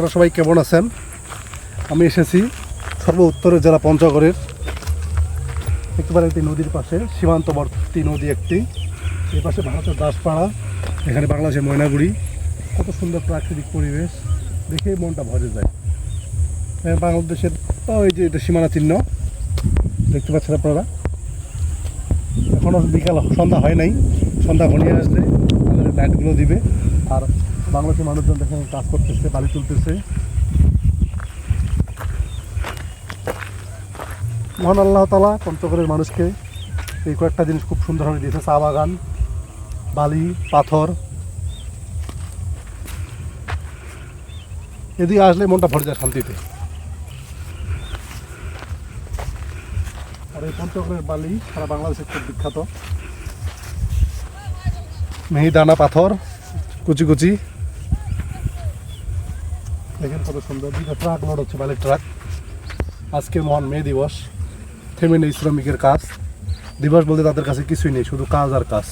আপনারা সবাই কেমন আছেন? আমি এসেছি সর্বোত্তরের জেলা পঞ্চগড়ের একেবারে একটি নদীর পাশে, সীমান্তবর্তী নদী একটি। এর পাশে ভারতের দাসপাড়া, এখানে বাংলাদেশের ময়নাগুড়ি। কত সুন্দর প্রাকৃতিক পরিবেশ, দেখে মনটা ভরে যায়। বাংলাদেশের ওই যে এটা সীমানা চিহ্ন দেখতে পাচ্ছেন আপনারা। এখনও বিকাল, সন্ধ্যা হয় নাই। সন্ধ্যা ঘনিয়ে আসলে আমাদের লাইটগুলো দিবে। আর বাংলাদেশের মানুষজন দেখেন কাজ করতেছে, বালি তুলতেছে। মহান আল্লাহ তাআলা পঞ্চগড়ের মানুষকে এই কয়েকটা জিনিস খুব সুন্দরভাবে দিয়েছে: চা বাগান, বালি, পাথর। এদিকে আসলে মনটা ভরে যায় শান্তিতে। আর এই পঞ্চগড়ের বালি সারা বাংলাদেশে খুব বিখ্যাত। মেহিদানা পাথর, কুচি কুচি। দেখেন কত সুন্দর। দুইটা ট্রাক লোড হচ্ছে, বালির ট্রাক। আজকে মহান মে দিবস, থেমে নেই শ্রমিকের কাজ। দিবস বলতে তাদের কাছে কিছুই নেই, শুধু কাজ আর কাজ।